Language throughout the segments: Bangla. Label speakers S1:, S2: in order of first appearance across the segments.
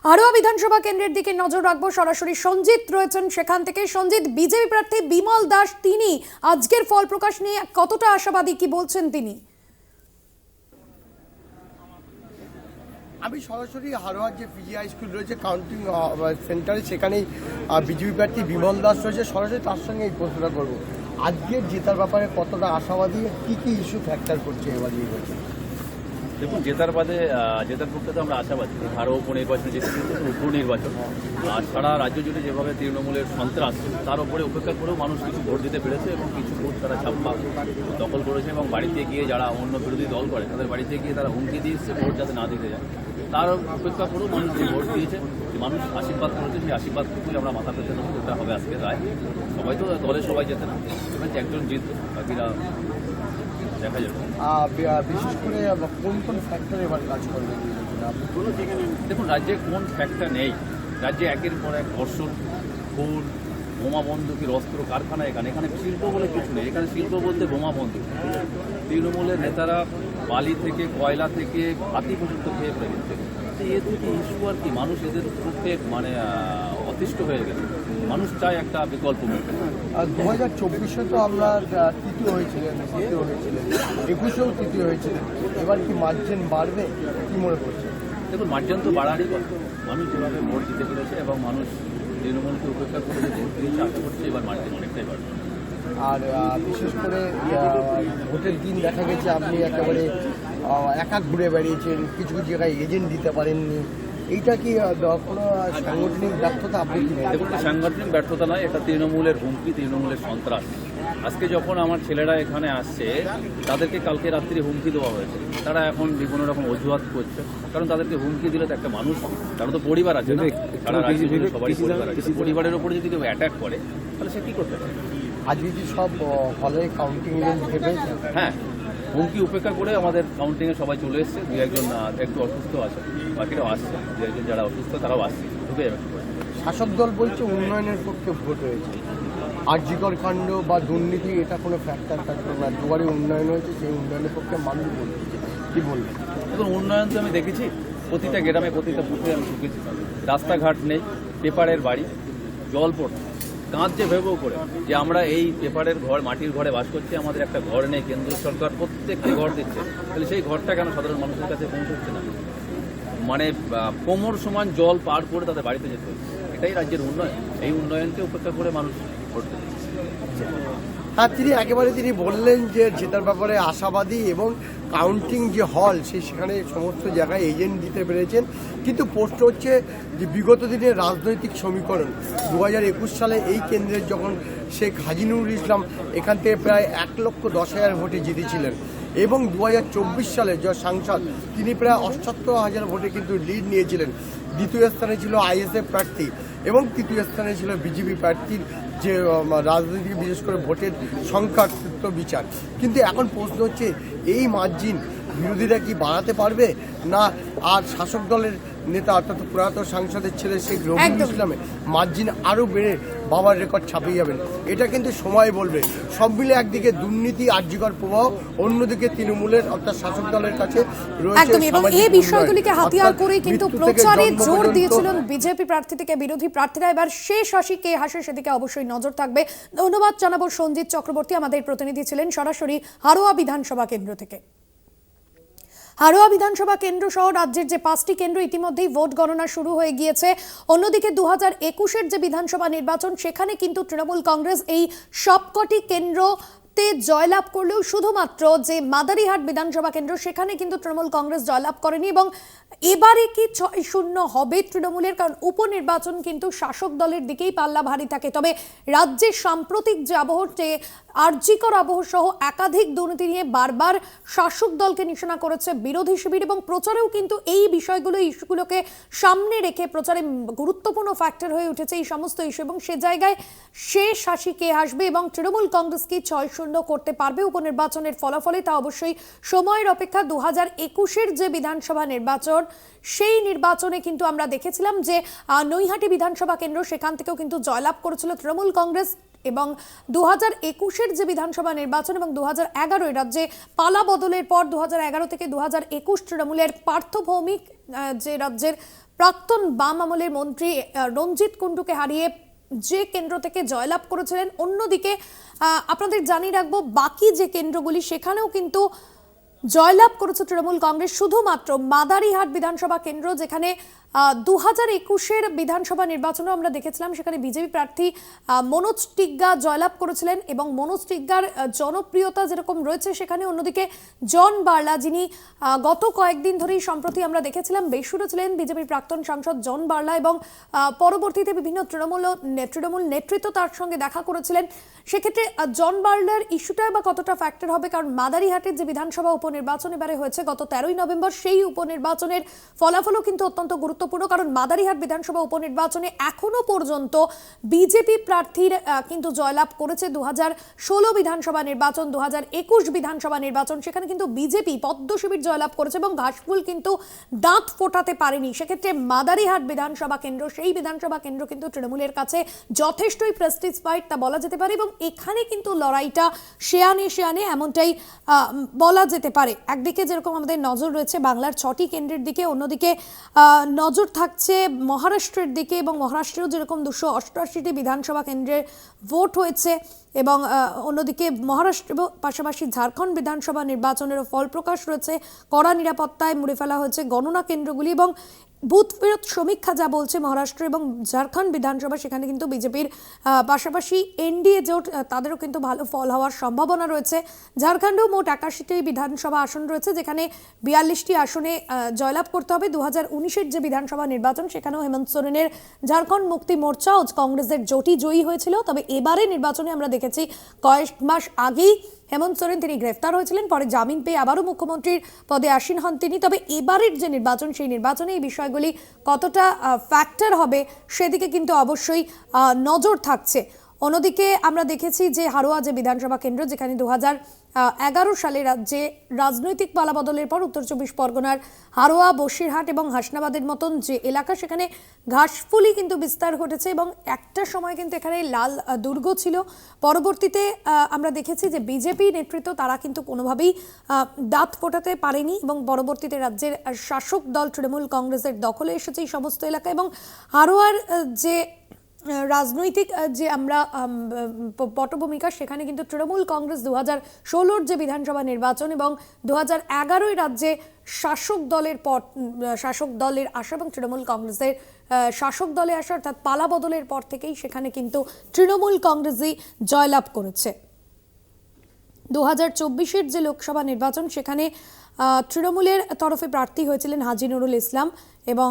S1: হাড়োয়া বিধানসভা কেন্দ্রের দিকে নজর রাখবো, সরাসরি সঞ্জিত রয়েছেন সেখান থেকে। সঞ্জিত, বিজেপি প্রার্থী বিমল দাস তিনি আজকের ফল প্রকাশ নিয়ে কতটা আশাবাদী, কি বলছেন তিনি?
S2: আমি সরাসরি হাড়োয়ার যে পিজিআই স্কুল রয়েছে কাউন্টিং সেন্টারে, সেখানেই বিজেপি প্রার্থী বিমল দাস রয়েছে। সরাসরি তার সঙ্গে এই প্রশ্নটা করবো, আজকের জেতার ব্যাপারে কতটা আশাবাদী, কী কী ইস্যু ফ্যাক্টর করছে এবার নির্বাচন?
S3: দেখুন, জেতার পক্ষে তো আমরা আশাবাদী। আরও উপনির্বাচন যেতে উপনির্বাচন আর সারা রাজ্য জুড়ে যেভাবে তৃণমূলের সন্ত্রাস, তার উপরে উপেক্ষা করেও মানুষ কিছু ভোট দিতে পেরেছে এবং কিছু ভোট তারা ছাপ্পা দখল করেছে এবং বাড়িতে গিয়ে যারা অন্য বিরোধী দল করে তাদের বাড়িতে গিয়ে তারা হুমকি দিয়েছে ভোট যাতে না দিতে যায়। তার উপেক্ষা করেও মানুষ যে ভোট দিয়েছে, মানুষ আশীর্বাদ করেছে, সেই আশীর্বাদটুকুই আমরা মাথা পেতে নেব। এটা হবে আজকে রায়। সবাই তো দলে সবাই যেতে না, একজন জিতবে, বাকিরা দেখা যাবে।
S2: বিশেষ করে কোন কোন ফ্যাক্টর এবার কাজ করবে?
S3: দেখুন, রাজ্যে কোন ফ্যাক্টর নেই। রাজ্যে একের পর এক ধর্ষণ, খুন, বোমা বন্দুকের অস্ত্র কারখানা। এখানে শিল্প বলে কিছু নেই। এখানে শিল্প বলতে বোমা বন্দুক। তৃণমূলের নেতারা বালি থেকে, কয়লা থেকে, হাতি পর্যন্ত খেয়ে ফেলে দিচ্ছে। এ দুটি ইস্যু আর কি, মানুষ এদের পক্ষে অতিষ্ঠ হয়ে গেছে। মানুষ চায় একটা বিকল্প।
S2: 2024-এ তো আমরা তৃতীয় হয়েছিলেন, 21-এও তৃতীয় হয়েছিলেন। এবার কি মার্জিন বাড়বে, কি মনে করছে?
S3: দেখুন, মার্জিন তো বাড়ারই কথা। মানুষ যেভাবে ভোট দিতে পেরেছে এবং মানুষ তৃণমূলকে উপেক্ষা করে যে ভোট দিয়েছে, আশা করছে এবার মার্জিন অনেকটাই বাড়বে।
S2: আর বিশেষ করে ভোটের দিন দেখা গেছে আপনি একেবারে একা ঘুরে বেরিয়েছেন, কিছু কিছু জায়গায় এজেন্ট দিতে পারেননি। এইটা কি কোনো সাংগঠনিক ব্যর্থতা? আপনি কি
S3: দেখুন, সাংগঠনিক ব্যর্থতা নয়, এটা তৃণমূলের হুমকি, তৃণমূলের সন্ত্রাস। আজকে যখন আমার ছেলেরা এখানে আসছে, তাদেরকে কালকে রাত্রি হুমকি দেওয়া হয়েছে। তারা এখন বিভিন্ন রকম অজুহাত করছে, কারণ তাদেরকে হুমকি দিলে তো একটা মানুষ, তারা তো পরিবার আছে না, সারা রাজ্যে সবারই পরিবার আছে। পরিবারের ওপরে যদি কেউ অ্যাটাক করে তাহলে সে কী করতে পারে?
S2: আজকে কি সব হলে কাউন্টিং ভেবে?
S3: হ্যাঁ, হুমকি উপেক্ষা করে আমাদের কাউন্টিংয়ে সবাই চলে এসছে। দু একজন একটু অসুস্থ আছে, বাকিরাও আসছে। দু একজন যারা অসুস্থ তারাও আসছে, ঢুকে যাবে।
S2: শাসক দল বলছে উন্নয়নের পক্ষে ভোট হয়েছে, আর্যিকর কাণ্ড বা দুর্নীতি এটা কোনো ফ্যাক্টর থাকবে না। দুবারই উন্নয়ন হয়েছে, সেই উন্নয়নের পক্ষে মানুষ বলছে। কী বলবেন?
S3: দেখুন, উন্নয়ন তো আমি দেখেছি, প্রতিটা গ্রামে, প্রতিটা বুথে আমি ঢুকেছি। রাস্তাঘাট নেই, পেপারের বাড়ি, জল পড়ছে। কাঁদছে ভেবেও করে যে আমরা এই পেপারের ঘর, মাটির ঘরে বাস করছি, আমাদের একটা ঘর নেই। কেন্দ্র সরকার প্রত্যেককে ঘর দিচ্ছে, তাহলে সেই ঘরটা কেন সাধারণ মানুষের কাছে পৌঁছচ্ছে না? কোমর সমান জল পার করে তাদের বাড়িতে যেতে হচ্ছে। এটাই রাজ্যের উন্নয়ন। এই উন্নয়নকে উপেক্ষা করে মানুষ ভোট দিচ্ছে।
S2: হ্যাঁ, তিনি বললেন যে জেতার ব্যাপারে আশাবাদী এবং কাউন্টিং যে হল সেখানে সমস্ত জায়গায় এজেন্ট দিতে পেরেছেন। কিন্তু প্রশ্ন হচ্ছে যে বিগত দিনের রাজনৈতিক সমীকরণ, 2021 সালে এই কেন্দ্রের যখন শেখ হাজিনুর ইসলাম এখান থেকে প্রায় 1,10,000 ভোটে জিতেছিলেন এবং 2024 সালে যে সাংসদ তিনি প্রায় 78,000 ভোটে কিন্তু লিড নিয়েছিলেন। দ্বিতীয় স্থানে ছিল আইএসএফ প্রার্থী এবং তৃতীয় স্থানে ছিল বিজেপি প্রার্থীর যে রাজনীতি, বিশেষ করে ভোটের সংখ্যার বিচার। কিন্তু এখন প্রশ্ন হচ্ছে এই মার্জিন বিরোধীরা কি বাড়াতে পারবে না, আর শাসক দলের নেতা অর্থাৎ প্রয়াত সাংসদের ছেলে শেখ রবিউল ইসলামের মার্জিন আরও বেড়ে বাবার রেকর্ড ছাপিয়ে যাবেন? এটা কিন্তু সময় বলবে। সব মিলে একদিকে দুর্নীতি, আর্যিকর প্রভাব, অন্যদিকে তৃণমূলের অর্থাৎ শাসক দলের কাছে রয়েছে।
S1: এবং এই বিষয়গুলিকে হাতিয়ার করে কিন্তু প্রচারে জোর দিয়েছিলেন বিজেপি প্রার্থী থেকে বিরোধী প্রার্থীরা। এবার শেষ হাসি কে হাসে সেদিকে অবশ্যই নজর থাকবে। ধন্যবাদ জানাবো সঞ্জিত চক্রবর্তী, আমাদের প্রতিনিধি ছিলেন সরাসরি হাড়োয়া বিধানসভা কেন্দ্র থেকে। হাড়োয়া বিধানসভা কেন্দ্র সহ রাজ্যের যে 5টি কেন্দ্র ইতিমধ্যেই ভোট গণনা শুরু হয়ে গিয়েছে। অন্যদিকে 2021-এর যে বিধানসভা নির্বাচন, সেখানে কিন্তু তৃণমূল কংগ্রেস এই সবকটি কেন্দ্রতে জয়লাভ করলেও শুধুমাত্র যে মাদারিহাট বিধানসভা কেন্দ্র সেখানে কিন্তু তৃণমূল কংগ্রেস জয়লাভ করেনি। এবং এবারে কি 6-0 হবে তৃণমূলের? কারণ উপনির্বাচন কিন্তু শাসক দলের দিকেই পাল্লা ভারী থাকে। তবে রাজ্যের সাম্প্রতিক যে আবহ, যে আর্যিকর আবহ সহ একাধিক দুর্নীতি নিয়ে বারবার শাসক দলকে নিশানা করেছে বিরোধী শিবির এবং প্রচারেও কিন্তু এই বিষয়গুলো, ইস্যুগুলোকে সামনে রেখে প্রচারে গুরুত্বপূর্ণ ফ্যাক্টর হয়ে উঠেছে এই সমস্ত ইস্যু। এবং সে জায়গায় শেষ হাসি কে হাসবে এবং তৃণমূল কংগ্রেস কি 6-0 করতে পারবে উপনির্বাচনের ফলাফলে, তা অবশ্যই সময়ের অপেক্ষা। 2021-এর যে বিধানসভা নির্বাচন, সেই নির্বাচনে কিন্তু আমরা দেখেছিলাম যে নৈহাটি বিধানসভা কেন্দ্র, সেখান থেকেও কিন্তু জয়লাভ করেছিল তৃণমূল কংগ্রেস। এবং 2021-এর যে বিধানসভা নির্বাচন এবং 2011 রাজ্যে পালা বদলের পর 2011 থেকে 2021 তৃণমূলের পার্থ ভৌমিক যে রাজ্যের প্রাক্তন বাম আমলের মন্ত্রী রঞ্জিত কুণ্ডুকে হারিয়ে যে কেন্দ্র থেকে জয়লাভ করেছিলেন। অন্যদিকে আপনাদের জানিয়ে রাখবো বাকি যে কেন্দ্রগুলি সেখানেও কিন্তু জয়লাভ করেছে তৃণমূল কংগ্রেস। শুধুমাত্র মাদারিহাট বিধানসভা কেন্দ্র, যেখানে 2021-এর বিধানসভা নির্বাচনেও আমরা দেখেছিলাম সেখানে বিজেপি প্রার্থী মনোজ টিগ্গা জয়লাভ করেছিলেন এবং মনোজ টিগ্গার জনপ্রিয়তা যেরকম রয়েছে সেখানে, অন্যদিকে জন বার্লা, যিনি গত কয়েকদিন ধরেই সম্প্রতি আমরা দেখেছিলাম বেসুরো ছিলেন, বিজেপির প্রাক্তন সাংসদ জন বার্লা, এবং পরবর্তীতে বিভিন্ন তৃণমূল নেতৃত্ব তার সঙ্গে দেখা করেছিলেন। সেক্ষেত্রে জন বার্লার ইস্যুটাই বা কতটা ফ্যাক্টর হবে, কারণ মাদারিহাটের যে বিধানসভা উপনির্বাচন এবারে হয়েছে গত 13ই নভেম্বর, সেই উপনির্বাচনের ফলাফলও কিন্তু অত্যন্ত গুরুত্বপূর্ণ, কারণ মাদারিহাট বিধানসভা উপনির্বাচনে এখনো পর্যন্ত বিজেপি প্রার্থীর কিন্তু জয়লাভ করেছে। 2016 বিধানসভা নির্বাচন, 2021 বিধানসভা নির্বাচন, সেখানে কিন্তু বিজেপি পদ্ম শিবির জয়লাভ করেছে এবং ঘাসফুল কিন্তু দাঁত ফোটাতে পারেনি। সেক্ষেত্রে মাদারিহাট বিধানসভা কেন্দ্র, সেই বিধানসভা কেন্দ্র কিন্তু তৃণমূলের কাছে যথেষ্টই প্রেস্টিজ ফাইট তা বলা যেতে পারে, এবং এখানে কিন্তু লড়াইটা শেয়ানে এমনটাই বলা যেতে পারে। একদিকে যেরকম আমাদের নজর রয়েছে বাংলার 6টি কেন্দ্রের দিকে, অন্যদিকে নজর থাকছে মহারাষ্ট্রের দিকে, এবং মহারাষ্ট্রেও যেরকম 288টি বিধানসভা কেন্দ্রে ভোট হয়েছে, এবং অন্যদিকে মহারাষ্ট্র পাশাপাশি ঝাড়খণ্ড বিধানসভা নির্বাচনেরও ফল প্রকাশ রয়েছে। কড়া নিরাপত্তায় মুড়ে ফেলা হয়েছে গণনা কেন্দ্রগুলি, এবং বুথ ফেরত সমীক্ষা যা বলছে মহারাষ্ট্র এবং ঝাড়খণ্ড বিধানসভা, সেখানে কিন্তু বিজেপির পাশাপাশি এনডিএ জোট তাদেরও কিন্তু ভালো ফল হওয়ার সম্ভাবনা রয়েছে। ঝাড়খণ্ডেও মোট 81টি বিধানসভা আসন রয়েছে, যেখানে 42টি আসনে জয়লাভ করতে হবে। 2019-এর যে বিধানসভা নির্বাচন সেখানেও হেমন্ত সোরেনের ঝাড়খণ্ড মুক্তি মোর্চা ও কংগ্রেসের জোটই জয়ী হয়েছিল। তবে এবারে নির্বাচনে আমরা দেখেছি কয়েক মাস আগেই হেমন্ত সোরেন তিনি গ্রেফতার হয়েছিলেন, পরে জামিন পেয়ে আবারও মুখ্যমন্ত্রীর পদে আসীন হন তিনি। তবে এবারের যে নির্বাচন, সেই নির্বাচনে এই বিষয়গুলি কতটা ফ্যাক্টর হবে সেদিকে কিন্তু অবশ্যই নজর থাকছে। অন্যদিকে আমরা দেখেছি যে হারোয়া যে বিধানসভা কেন্দ্র, যেখানে 2011 সালে রাজ্যে রাজনৈতিক পালাবদলের পর উত্তর 24 পরগনার হারোয়া, বসিরহাট এবং হাসনাবাদের মতন যে এলাকা, সেখানে ঘাসফুলি কিন্তু বিস্তার ঘটেছে, এবং একটা সময় কিন্তু এখানে লাল দুর্গ ছিল। পরবর্তীতে আমরা দেখেছি যে বিজেপি নেতৃত্ব তারা কিন্তু কোনোভাবেই দাঁত ফোটাতে পারেনি, এবং পরবর্তীতে রাজ্যের শাসক দল তৃণমূল কংগ্রেসের দখলে এসেছে এই সমস্ত এলাকা। এবং হারোয়ার যে রাজনৈতিক যে আমরা পটভূমিকা, সেখানে কিন্তু তৃণমূল কংগ্রেস 2016-র যে বিধানসভা নির্বাচন এবং 2011-ই রাজ্যে শাসক দলের আসা এবং তৃণমূল কংগ্রেসের শাসক দলে আসা, অর্থাৎ পালা বদলের পর থেকেই সেখানে কিন্তু তৃণমূল কংগ্রেসই জয়লাভ করেছে। 2024-এর যে লোকসভা নির্বাচন, সেখানে তৃণমূলের তরফে প্রার্থী হয়েছিলেন হাজি নুরুল ইসলাম, এবং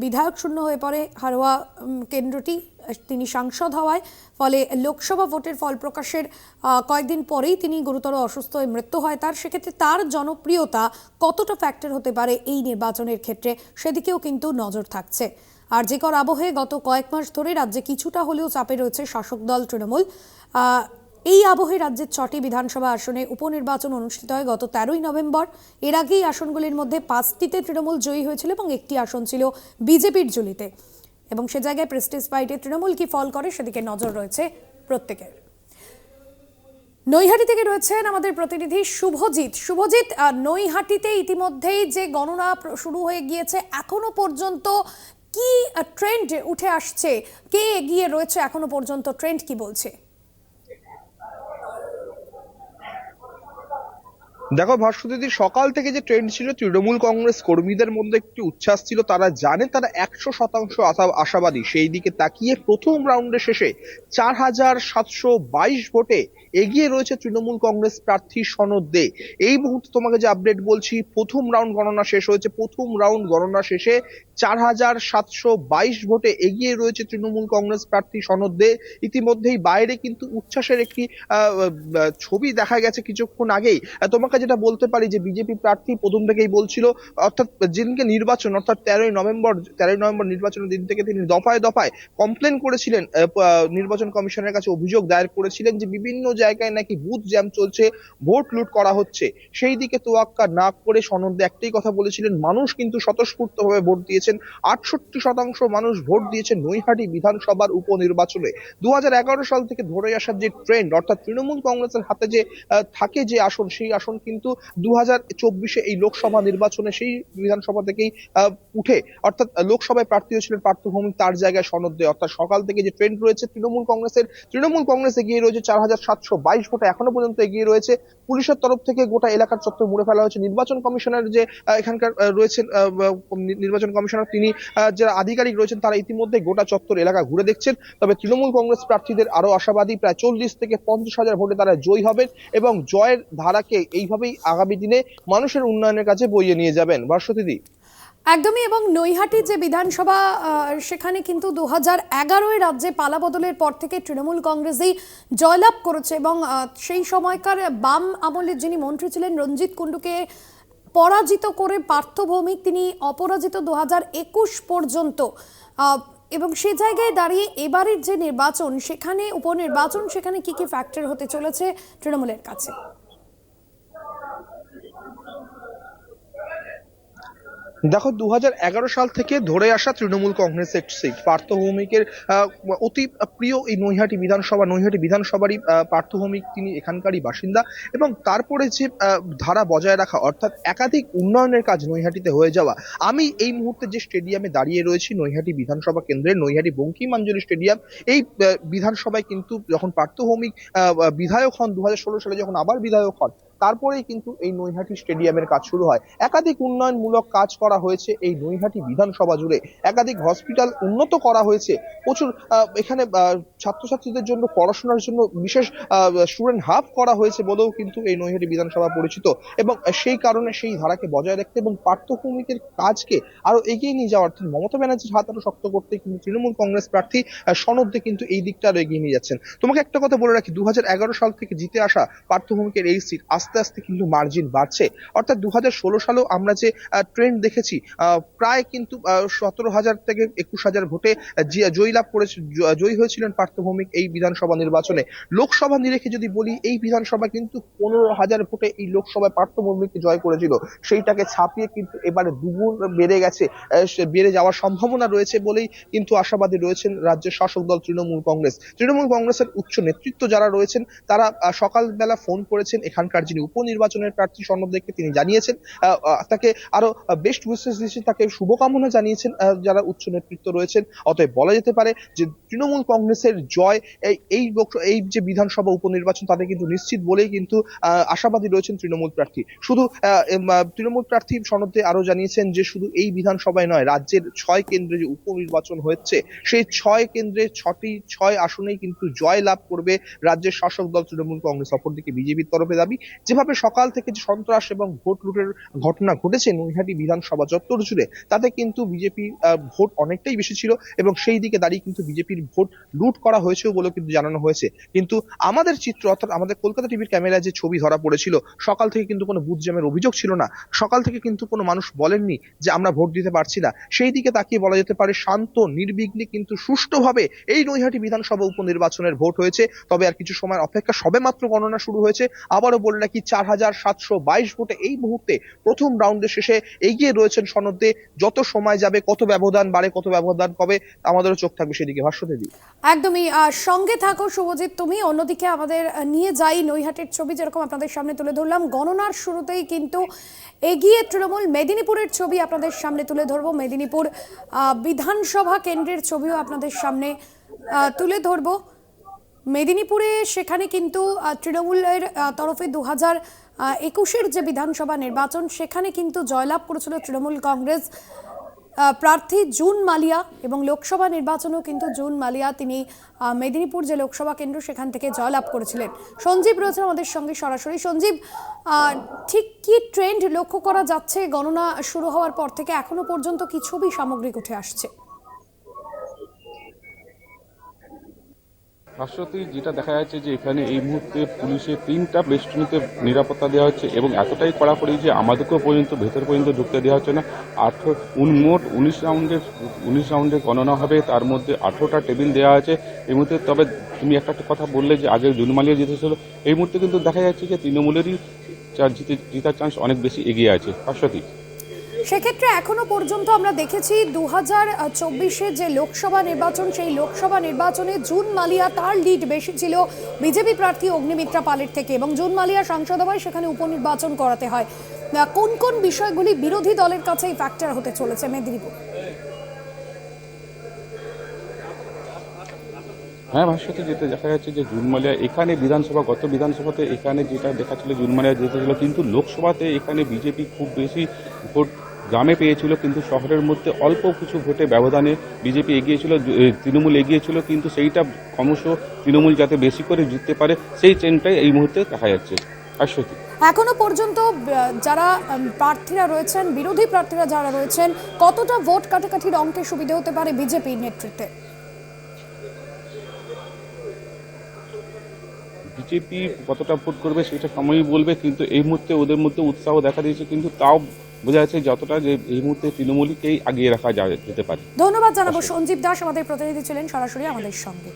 S1: বিধায়ক শূন্য হয়ে পড়ে হারোয়া কেন্দ্রটি। তিনি সাংসদ হওয়ায় ফলে লোকসভা ভোটের ফল প্রকাশের কয়েকদিন পরেই তিনি গুরুতর অসুস্থ হয়ে মৃত্যু হয় তার। সেক্ষেত্রে তার জনপ্রিয়তা কতটা ফ্যাক্টর হতে পারে এই নির্বাচনের ক্ষেত্রে, সেদিকেও কিন্তু নজর থাকছে। আর যে কর আবহে গত কয়েক মাস ধরে রাজ্যে কিছুটা হলেও চাপে রয়েছে শাসক দল তৃণমূল। এই আবহে রাজ্যের 6টি বিধানসভা আসনে উপনির্বাচন অনুষ্ঠিত হয় গত 13ই নভেম্বর। এর আগেই আসনগুলির মধ্যে 5টিতে তৃণমূল জয়ী হয়েছিল এবং একটি আসন ছিল বিজেপির ঝুলিতে, এবং সে জায়গায় প্রেস্টিজ ফাইটে তৃণমূল কি ফল করে সেদিকে নজর রয়েছে প্রত্যেকের। নৈহাটি থেকে রয়েছেন আমাদের প্রতিনিধি শুভজিৎ। নৈহাটিতে ইতিমধ্যেই যে গণনা শুরু হয়ে গিয়েছে, এখনো পর্যন্ত কি ট্রেন্ড উঠে আসছে, কে এগিয়ে রয়েছে এখনো পর্যন্ত, ট্রেন্ড কি বলছে?
S4: দেখো ভাস্বতী, সকাল থেকে যে ট্রেন্ড ছিল, তৃণমূল কংগ্রেস কর্মীদের মধ্যে একটি উচ্ছ্বাস ছিল। তারা জানে তারা 100% আশাবাদী। সেই দিকে তাকিয়ে প্রথম রাউন্ডের শেষে 4722 ভোটে এগিয়ে রয়েছে তৃণমূল কংগ্রেস প্রার্থী সনদ দে। এই মুহূর্তে তোমাকে যে আপডেট বলছি, প্রথম রাউন্ড গণনা শেষ হয়েছে। প্রথম রাউন্ড গণনা শেষে 4722 ভোটে এগিয়ে রয়েছে তৃণমূল কংগ্রেস প্রার্থী সনদ দে। ইতিমধ্যেই বাইরে কিন্তু উচ্ছ্বাসের একটি ছবি দেখা গেছে কিছুক্ষণ আগেই। তোমাকে যেটা বলতে পারি যে বিজেপি প্রার্থী প্রথম থেকেই বলছিল, অর্থাৎ যেদিনকে নির্বাচন, অর্থাৎ 13ই নভেম্বর নির্বাচনের দিন থেকে তিনি দফায় দফায় কমপ্লেন করেছিলেন, নির্বাচন কমিশনের কাছে অভিযোগ দায়ের করেছিলেন যে বিভিন্ন জায়গায় নাকি বুথ জ্যাম চলছে, ভোট লুট করা হচ্ছে। সেই দিকে তোয়াক্কা না করে সনদ দে একটাই কথা বলেছিলেন, মানুষ কিন্তু স্বতঃস্ফূর্তভাবে ভোট দিয়েছেন। 68% মানুষ ভোট দিয়েছেন নৈহাটি বিধানসভার উপনির্বাচনে। 2011 সাল থেকে ধরে আসার যে ট্রেন্ড, অর্থাৎ তৃণমূল কংগ্রেসের হাতে যে থাকে যে আসন, সেই আসন কিন্তু 2024 এই লোকসভা নির্বাচনে সেই বিধানসভা থেকেই উঠে, অর্থাৎ লোকসভায় প্রার্থী হয়েছিলেন পার্থ ভৌমিক, তার জায়গায় সনদ দেয়। অর্থাৎ সকাল থেকে যে ট্রেন্ড রয়েছে তৃণমূল কংগ্রেস এগিয়ে রয়েছে 4722 ভোটে, এখনো পর্যন্ত এগিয়ে রয়েছে। পুলিশের তরফ থেকে গোটা এলাকার চত্বর মুড়ে ফেলা হয়েছে। নির্বাচন কমিশনার যে এখানকার রয়েছেন নির্বাচন কমিশনার, তিনি যারা আধিকারিক রয়েছেন তারা ইতিমধ্যে গোটা চত্বর এলাকা ঘুরে দেখছেন। তবে তৃণমূল কংগ্রেস প্রার্থীদের আরো আশাবাদী, প্রায় 40 থেকে 50,000 ভোটে তারা জয়ী হবেন এবং জয়ের ধারাকে এইভাবেই আগামী দিনে মানুষের উন্নয়নের কাছে বইয়ে নিয়ে যাবেন। ভাস্বতীদি,
S1: একদমই। এবং নৈহাটি যে বিধানসভা, সেখানে কিন্তু 2011 রাজ্যে পালাবদলের পর থেকে তৃণমূল কংগ্রেসই জয়লাভ করেছে এবং সেই সময়কার বাম আমলের যিনি মন্ত্রী ছিলেন রঞ্জিত কুণ্ডুকে পরাজিত করে পার্থ ভৌমিক তিনি অপরাজিত 2021 পর্যন্ত। এবং সে জায়গায় দাঁড়িয়ে এবারের যে নির্বাচন, সেখানে উপনির্বাচন, সেখানে কি কি ফ্যাক্টর হতে চলেছে তৃণমূলের কাছে?
S4: দেখো, 2011 সাল থেকে ধরে আসা তৃণমূল কংগ্রেসের সিট পার্থ ভৌমিকের অতি প্রিয় এই নৈহাটি বিধানসভারই পার্থ ভৌমিক তিনি এখানকারই বাসিন্দা এবং তারপরে যে ধারা বজায় রাখা, অর্থাৎ একাধিক উন্নয়নের কাজ নৈহাটিতে হয়ে যাওয়া। আমি এই মুহূর্তে যে স্টেডিয়ামে দাঁড়িয়ে রয়েছি নৈহাটি বিধানসভা কেন্দ্রের নৈহাটি বঙ্কিমাঞ্জলি স্টেডিয়াম, এই বিধানসভায় কিন্তু যখন পার্থ ভৌমিক বিধায়ক হন 2016 সালে, যখন আবার বিধায়ক হন, তারপরেই কিন্তু এই নৈহাটি স্টেডিয়ামের কাজ শুরু হয়। একাধিক উন্নয়নমূলক কাজ করা হয়েছে এই নৈহাটি বিধানসভা জুড়ে, একাধিক হসপিটাল উন্নত করা হয়েছে, প্রচুর এখানে ছাত্রছাত্রীদের জন্য পড়াশোনার জন্য বিশেষ স্টুডেন্ট হাব করা হয়েছে বলেও কিন্তু এই নৈহাটি বিধানসভা পরিচিত এবং সেই কারণে সেই ধারাকে বজায় রাখতে এবং পার্থ ভৌমিকের কাজকে আরো এগিয়ে নিয়ে যাওয়ার, মমতা ব্যানার্জির হাত আরো শক্ত করতে কিন্তু তৃণমূল কংগ্রেস প্রার্থী সনদে কিন্তু এই দিকটা আরো এগিয়ে নিয়ে যাচ্ছেন। তোমাকে একটা কথা বলে রাখি, 2011 সাল থেকে জিতে আসা পার্থ ভৌমিকের এই সিট আস্তে আস্তে কিন্তু মার্জিন বাড়ছে। অর্থাৎ 2016 সালেও আমরা যে ট্রেন্ড দেখেছি, প্রায় কিন্তু 17,000 থেকে 21,000 ভোটে জয়ী হয়েছিলেন পার্থ ভৌমিক এই বিধানসভা নির্বাচনে। লোকসভা নিরেখে যদি বলি, এই বিধানসভা কিন্তু 15,000 ভোটে এই লোকসভায় পার্থ ভৌমিককে জয় করেছিল, সেইটাকে ছাপিয়ে কিন্তু এবারে দুগুণ বেড়ে যাওয়ার সম্ভাবনা রয়েছে বলেই কিন্তু আশাবাদী রয়েছেন রাজ্যের শাসক দল তৃণমূল কংগ্রেসের উচ্চ নেতৃত্ব যারা রয়েছেন, তারা সকালবেলা ফোন করেছেন এখানকার যিনি উপনির্বাচনের প্রার্থী সনদ দেখে তিনি জানিয়েছেন, তাকে আরো বেস্ট উইশেস দিয়েছেন, তাকে শুভকামনা জানিয়েছেন যারা উচ্চ নেতৃত্ব রয়েছেন। অতএব বলা যেতে পারে যে তৃণমূল কংগ্রেসের জয় এই যে বিধানসভা উপনির্বাচন তাতে কিন্তু নিশ্চিত বলেই কিন্তু আশাবাদী রয়েছেন তৃণমূল প্রার্থী। শুধু তৃণমূল প্রার্থী সনদে আরো জানিয়েছেন যে শুধু এই বিধানসভায় নয়, রাজ্যের 6 কেন্দ্রে যে উপনির্বাচন হচ্ছে সেই 6 কেন্দ্রে 6 আসনেই কিন্তু জয় লাভ করবে রাজ্যের শাসক দল তৃণমূল কংগ্রেস। অপরদিকে বিজেপির তরফে দাবি, যেভাবে সকাল থেকে যে সন্ত্রাস এবং ভোট লুটের ঘটনা ঘটেছে নৈহাটি বিধানসভা চত্বর জুড়ে, তাতে কিন্তু বিজেপি ভোট অনেকটাই বেশি ছিল এবং সেই দিকে দাঁড়িয়ে কিন্তু বিজেপির ভোট লুট করা হয়েছে বলে কিন্তু জানানো হয়েছে। কিন্তু আমাদের চিত্র, অর্থাৎ আমাদের কলকাতা টিভির ক্যামেরায় যে ছবি ধরা পড়েছিল, সকাল থেকে কিন্তু কোনো বুথ জ্যামের অভিযোগ ছিল না, সকাল থেকে কিন্তু কোনো মানুষ বলেননি যে আমরা ভোট দিতে পারছি না। সেই দিকে তাকিয়ে বলা যেতে পারে শান্ত নির্বিঘ্নে কিন্তু সুষ্ঠুভাবে এই নৈহাটি বিধানসভা উপনির্বাচনের ভোট হয়েছে। তবে আর কিছু সময় অপেক্ষা, সবেমাত্র গণনা শুরু হয়েছে। আবারও বলে রাখি, 4722 ভোটে এই মুহূর্তে প্রথম রাউন্ডের শেষে এগিয়ে রয়েছেন সনদে। যত সময় যাবে, কত ব্যবধান বাড়ে, কত ব্যবধান কবে, আমাদেরও চোখ থাকবে সেদিকে। ভাস্বতী,
S1: একদমই সঙ্গে থাকো শুভজিৎ তুমি। অন্যদিকে আমাদের নিয়ে যাই নৈহাটির ছবি, যেরকম আপনাদের সামনে তুলে ধরলাম গণনার শুরুতেই কিন্তু এগিয়ে তৃণমূল। মেদিনীপুরের ছবি আপনাদের সামনে তুলে ধরবো, মেদিনীপুর বিধানসভা কেন্দ্রের ছবিও আপনাদের সামনে তুলে ধরবো। মেদিনীপুরে সেখানে কিন্তু তৃণমূলের তরফে 2021 যে বিধানসভা নির্বাচন, সেখানে কিন্তু জয়লাভ করেছিল তৃণমূল কংগ্রেস প্রার্থী জুন মালিয়া এবং লোকসভা নির্বাচনেও কিন্তু জুন মালিয়া তিনি মেদিনীপুর যে লোকসভা কেন্দ্র সেখান থেকে জয়লাভ করেছিলেন। সঞ্জীব রয়েছে আমাদের সঙ্গে সরাসরি। সঞ্জীব, ঠিক কি ট্রেন্ড লক্ষ্য করা যাচ্ছে গণনা শুরু হওয়ার পর থেকে এখনো পর্যন্ত, কি ছবি সামগ্রিক উঠে আসছে?
S5: ভাস্বতী, যেটা দেখা যাচ্ছে যে এখানে এই মুহূর্তে পুলিশের 3টা বেষ্টনীতে নিরাপত্তা দেওয়া হচ্ছে এবং এতটাই কড়াকড়ি যে আমাদেরকেও পর্যন্ত ভেতর পর্যন্ত ঢুকতে দেওয়া হচ্ছে না। মোট 19 রাউন্ডের গণনা হবে, তার মধ্যে 18টা টেবিল দেওয়া আছে এই মুহূর্তে। তবে তুমি একটা কথা বললে যে আগে জুনমালিয়া জিতেছিল, এই মুহূর্তে কিন্তু দেখা যাচ্ছে যে তৃণমূলেরই জেতার চান্স অনেক বেশি এগিয়ে আছে। ভাস্বতী,
S1: সেক্ষেত্রে এখনো পর্যন্ত আমরা দেখেছি 2024-এ যে লোকসভা নির্বাচন, সেই লোকসভা নির্বাচনে জুন মালিয়া তার লিড বেশি ছিল বিজেপি প্রার্থী অগ্নিমিত্রা পালের থেকে, এবং জুন মালিয়া সাংসদ হয়, সেখানে উপনির্বাচন করাতে হয়। কোন কোন বিষয়গুলি বিরোধী দলের কাছে ফ্যাক্টর হতে চলেছে মেদিনীপুর?
S5: হ্যাঁ, ভাষ্যতে যেটা দেখা যাচ্ছে যে জুন মালিয়া এখানে গত বিধানসভাতে এখানে যেটা দেখাচ্ছিল জুন মালিয়া জিতেছিল, কিন্তু লোকসভাতে এখানে বিজেপি খুব বেশি ভোট গ্রামে পেয়েছিল, কিন্তু শহরের মধ্যে অল্প কিছু ভোটে ব্যবধানে বিজেপি এগিয়েছিল, তৃণমূল এগিয়েছিল, কিন্তু সেইটা ক্রমশ তৃণমূল যাতে বেশি করে জিততে পারে সেই ট্রেন্ডটাই এই মুহূর্তে দেখা যাচ্ছে। ভাষ্যতে
S1: এখনো পর্যন্ত যারা প্রার্থীরা রয়েছেন, বিরোধী প্রার্থীরা যারা রয়েছেন, কতটা ভোট কাটাকাটির অঙ্কে সুবিধা হতে পারে বিজেপির নেতৃত্বে?
S5: বিজেপি কতটা ভোট করবে সেটা সময়ই বলবে, কিন্তু এই মুহূর্তে ওদের মধ্যে উৎসাহ দেখা দিয়েছে, কিন্তু তাও বোঝা যাচ্ছে যতটা যে এই মুহূর্তে তৃণমূলকেই আগিয়ে রাখা যেতে পারে।
S1: ধন্যবাদ জানাবো। সঞ্জীব দাস আমাদের প্রতিনিধি ছিলেন সরাসরি আমাদের সঙ্গে।